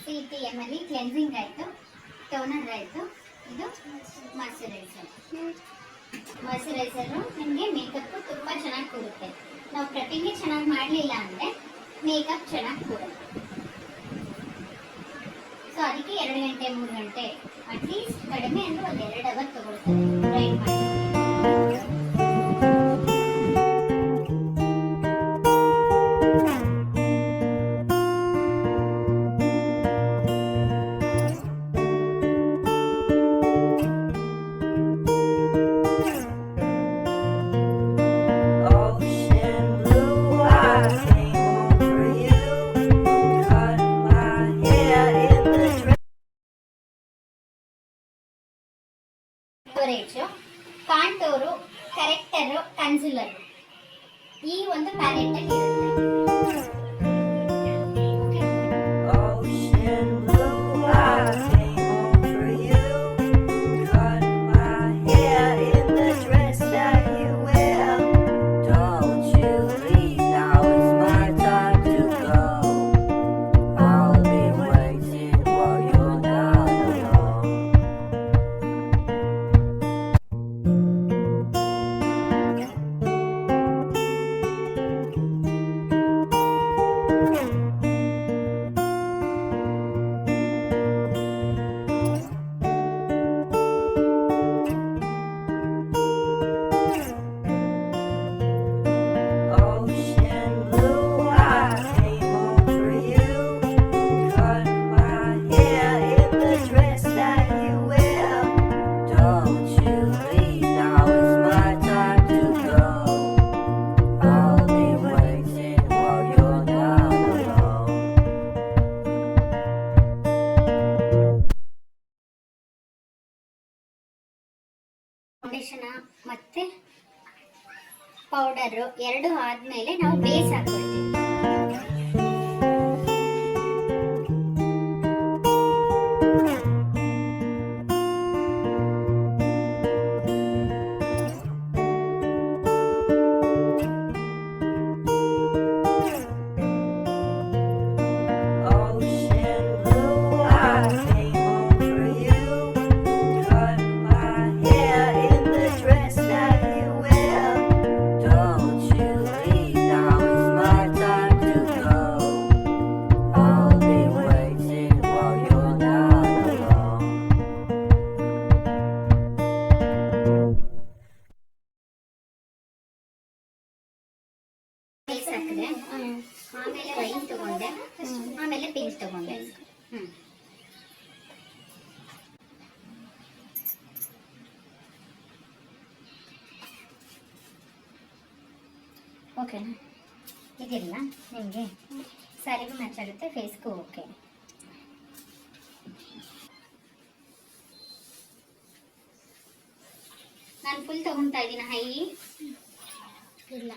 CTM ಅಲ್ಲಿ cleansing ಆಯಿತು, toner ಆಯಿತು, ಇದು ಮಾಯ್ಶ್ಚರೈಸರು ನಿಮಗೆ ಮೇಕಪ್ ತುಂಬ ಚೆನ್ನಾಗಿ ಕೂರುತ್ತೆ. ನಾವು ಕಟಿಂಗ್ ಚೆನ್ನಾಗಿ ಮಾಡಲಿಲ್ಲ ಅಂದರೆ ಮೇಕಪ್ ಚೆನ್ನಾಗಿ ಕೂರುತ್ತೆ. ಸೊ ಅದಕ್ಕೆ 2 ಗಂಟೆ 3 ಗಂಟೆ ಅಟ್ಲೀಸ್ಟ್ ಕಡಿಮೆ ಅಂದರೆ ಒಂದು 2 ಅವರ್ ತಗೊಳ್ತಾರೆ ಡ್ರೈನ್ ಮಾಡಿ. ಕಾಂಟೋರು, ಕರೆಕ್ಟರು, ಕನ್ಸಿಲರ್ ಈ ಒಂದು ಪ್ಯಾಲೆಟ್ ಅಲ್ಲಿ ಇರುತ್ತೆ. ಫೌಂಡೇಶನ್ ಮತ್ತೆ ಪೌಡರ್ ಎರಡು ಆದ್ಮೇಲೆ ನಾವು ಬೇಸ್ ಹಾಕ್ಕೊಳ್ತೀವಿ. ಆಮೇಲೆ ವೈನ್ ತಗೊಂಡೆ, ಆಮೇಲೆ ಪಿಂಕ್ ತಗೊಂಡೆ. ಓಕೆನಾ? ಇದೆಲ್ಲ ನಿಮಗೆ ಸ್ಯಾರಿಗೂ ಮ್ಯಾಚ್ ಆಗುತ್ತೆ, ಫೇಸ್ಗೂ ಓಕೆ. ನಾನು ಫುಲ್ ತಗೊಳ್ತಾ ಇದ್ದೀನಿ, ಹೈ ಇಲ್ಲ,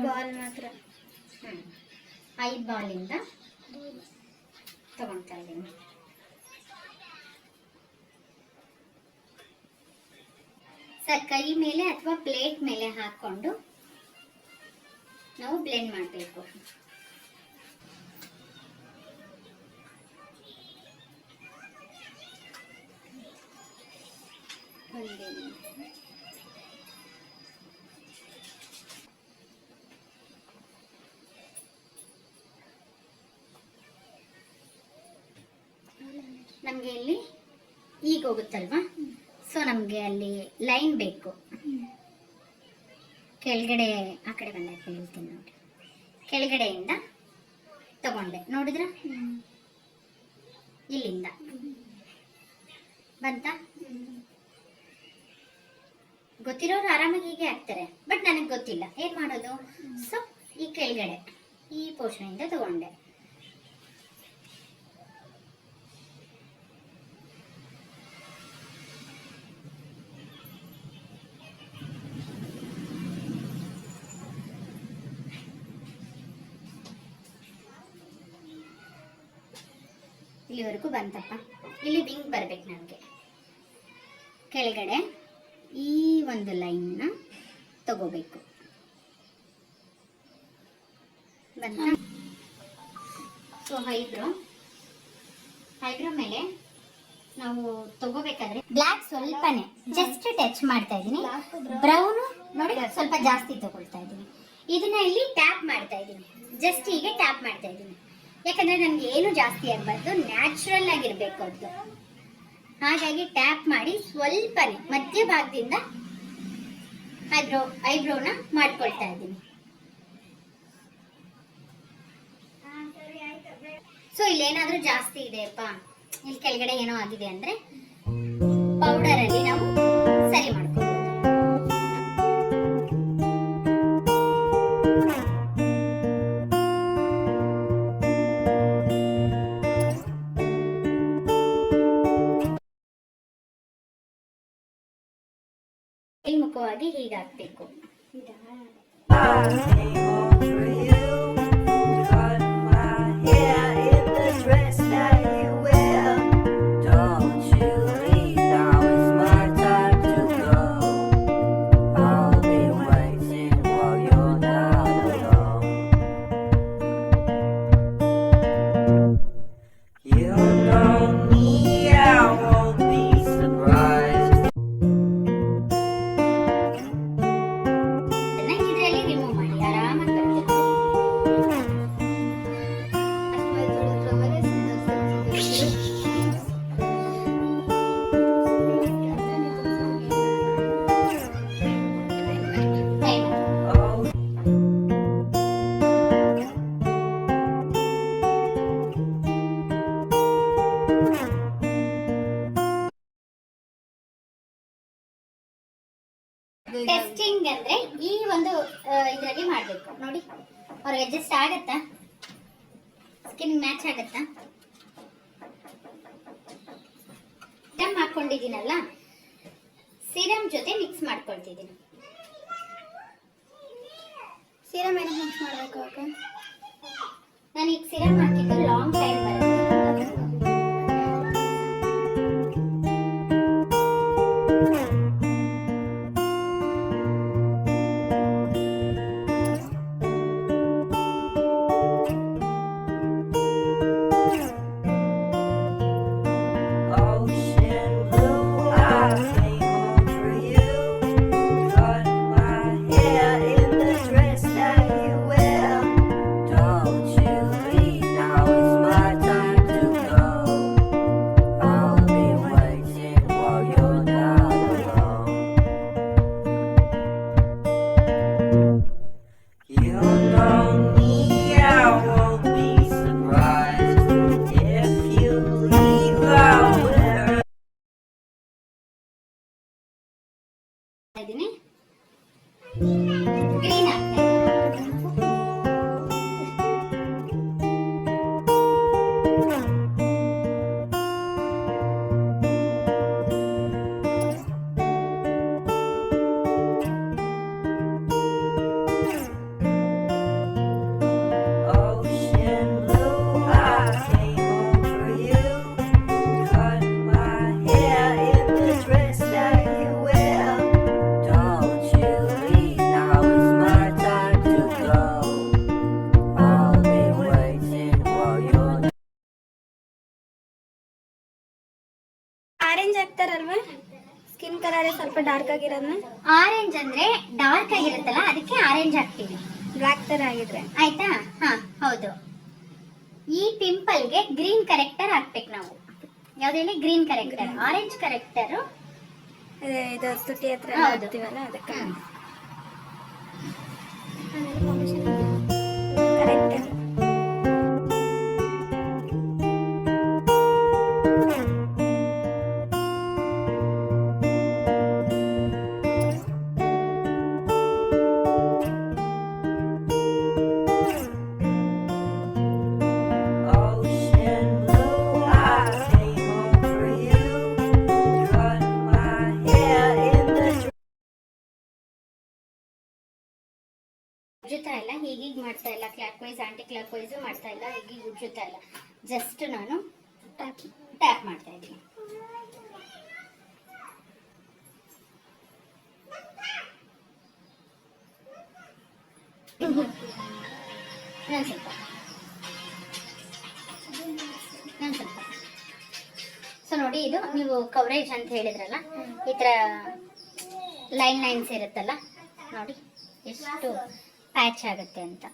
ಬಾಲ್ ಮಾತ್ರ. ಐ ಬಾಲಿಂದ ತಗೊಳ್ತಾ ಇದ್ದೀನಿ. ಸರ್ ಕೈ ಮೇಲೆ ಅಥವಾ ಪ್ಲೇಟ್ ಮೇಲೆ ಹಾಕೊಂಡು ನಾವು ಬ್ಲೆಂಡ್ ಮಾಡಬೇಕು. ನಮಗೆ ಇಲ್ಲಿ ಈಗ ಹೋಗುತ್ತಲ್ವಾ, ಸೊ ನಮಗೆ ಅಲ್ಲಿ ಲೈನ್ ಬೇಕು. ಕೆಳಗಡೆ ಆ ಕಡೆ ಬಂದಾಗ ಹೇಳ್ತೀನಿ ನೋಡಿ, ಕೆಳಗಡೆಯಿಂದ ತಗೊಂಡೆ, ನೋಡಿದ್ರ ಇಲ್ಲಿಂದ ಬಂತ. ಗೊತ್ತಿರೋರು ಆರಾಮಾಗಿ ಹೀಗೆ ಹಾಕ್ತಾರೆ, ಬಟ್ ನನಗೆ ಗೊತ್ತಿಲ್ಲ ಏನ್ ಮಾಡೋದು. ಸೊ ಈ ಕೆಳಗಡೆ ಈ ಪೋರ್ಷನ್ ಇಂದ ತಗೊಂಡೆ. ಇಲ್ಲಿವರೆಗೂ ಬಂತಪ್ಪ. ಇಲ್ಲಿ ವಿಂಗ್ ಬರ್ಬೇಕು ನಮಗೆ. ಕೆಳಗಡೆ ಈ ಒಂದು ಲೈನ್ನ ತಗೋಬೇಕು. ಬಂತ. ಸೊ ಐಬ್ರೋ ಮೇಲೆ ನಾವು ತಗೋಬೇಕಾದ್ರೆ ಬ್ಲ್ಯಾಕ್ ಸ್ವಲ್ಪನೇ ಜಸ್ಟ್ ಟಚ್ ಮಾಡ್ತಾ ಇದ್ದೀನಿ. ಬ್ರೌನ್ ನೋಡಿ ಸ್ವಲ್ಪ ಜಾಸ್ತಿ ತಗೊಳ್ತಾ ಇದ್ದೀನಿ. ಇದನ್ನ ಇಲ್ಲಿ ಟ್ಯಾಪ್ ಮಾಡ್ತಾ ಇದ್ದೀನಿ. ಜಸ್ಟ್ ಹೀಗೆ ಟ್ಯಾಪ್ ಮಾಡ್ತಾ ಇದ್ದೀನಿ. ಯಾಕಂದ್ರೆ ನನಗೆ ಏನು ಜಾಸ್ತಿ ಆಗಬಾರ್ದು, ನ್ಯಾಚುರಲ್ ಆಗಿರ್ಬೇಕು ಅದು. ಹಾಗಾಗಿ ಟ್ಯಾಪ್ ಮಾಡಿ ಸ್ವಲ್ಪನೇ ಮಧ್ಯಭಾಗದಿಂದ ಐಬ್ರೋನ ಮಾಡ್ಕೊಳ್ತಾ ಇದ್ದೀನಿ. ಸೊ ಇಲ್ಲೇನಾದ್ರೂ ಜಾಸ್ತಿ ಇದೆಯಪ್ಪ, ಇಲ್ಲಿ ಕೆಳಗಡೆ ಏನೋ ಆಗಿದೆ ಅಂದ್ರೆ ಪೌಡರ್ ಅಲ್ಲಿ ನಾವು ಸರಿ ಮಾಡ್ಕೊಳ್ಬೋದು. ಮುಖವಾಗಿ ಹೀಗಾಗ್ಬೇಕು. ಟೆಸ್ಟಿಂಗ್ ಅಂದ್ರೆ ಈ ಒಂದು ಇದರಲ್ಲಿ ಮಾಡ್ಬೇಕು. ನೋಡಿ ಅವ್ರಿಗೆ ಅಡ್ಜಸ್ಟ್ ಆಗತ್ತಾ, ಸ್ಕಿನ್ ಮ್ಯಾಚ್ ಆಗತ್ತಾ. ಸಿರಮ್ ಹಾಕೊಂಡಿದ್ದೀನಲ್ಲ, ಸಿರಮ್ ಜೊತೆ ಮಿಕ್ಸ್ ಮಾಡ್ಕೊಳ್ತಿದ್ದೀನಿ. ಸಿರಮ್ ಏನಕ್ಕೆ ಮಿಕ್ಸ್ ಮಾಡಬೇಕು? ನಾನು ಈಗ ಸಿರಮ್ ಹಾಕಿದ್ದು ಲಾಂಗ್ ಟೈಮ್ ಬರುತ್ತೆ. ಗ್ರೀನ್ ಆಗ್ತಾ ಆರೆಂಜ್ ಹಾಕ್ತಾರಲ್ವಾ, ಸ್ಕಿನ್ ಕಲರ್ ಸ್ವಲ್ಪ ಡಾರ್ಕ್ ಆಗಿರೋದನ್ನ. ಆರೆಂಜ್ ಅಂದ್ರೆ ಡಾರ್ಕ್ ಆಗಿರುತ್ತಲ್ಲ, ಅದಕ್ಕೆ ಆರೆಂಜ್ ಹಾಕ್ತೀವಿ. ಬ್ಲಾಕ್ ತರ ಆಗಿದ್ರೆ ಆಯ್ತಾ? ಹಾ ಹೌದು. ಈ ಪಿಂಪಲ್ಗೆ ಗ್ರೀನ್ ಕರೆಕ್ಟರ್ ಹಾಕ್ಬೇಕು ನಾವು. ಯಾವ್ದೇಳಿ? Green character. ಆರೆಂಜ್ ಕರೆಕ್ಟರ್ ಇದು ತುಟಿ ಹತ್ರ ಹಾಕ್ತೀವಲ್ಲ ಅದಕ್ಕೆ. ಕರೆಕ್ಟ್. ಉಜ್ಜುತ್ತಾ ಇಲ್ಲ, ಹೀಗೀಗ ಮಾಡ್ತಾ ಇಲ್ಲ. Clockwise anticlockwise ಮಾಡ್ತಾ ಇಲ್ಲ, ಹೀಗೀಗ ಉಜ್ಜುತ್ತಾ ಇಲ್ಲ. ಜಸ್ಟ್ ನಾನು ಟ್ಯಾಪ್. ಟ್ಯಾಪ್ ಮಾಡ್ತಾ ಇದ್ದೀನಿ. ಇನ್ನೊಂದು ಸ್ವಲ್ಪ. ಸೊ ನೋಡಿ, ಇದು ನೀವು ಕವರೇಜ್ ಅಂತ ಹೇಳಿದ್ರಲ್ಲ, ಈ ಥರ ಲೈನ್ಸ್ ಇರುತ್ತಲ್ಲ, ನೋಡಿ ಎಷ್ಟು ಪ್ಯಾಚ್ ಆಗುತ್ತೆ ಅಂತ.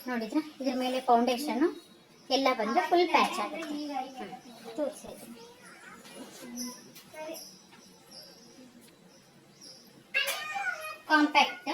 ನೋಡಿದ್ರ ಇದ್ರ ಮೇಲೆ ಫೌಂಡೇಶನ್ ಎಲ್ಲ ಬಂದು ಫುಲ್ ಪ್ಯಾಚ್ ಆಗುತ್ತೆ. ತೋರಿಸಿ, ಕಾಂಪ್ಯಾಕ್ಟ್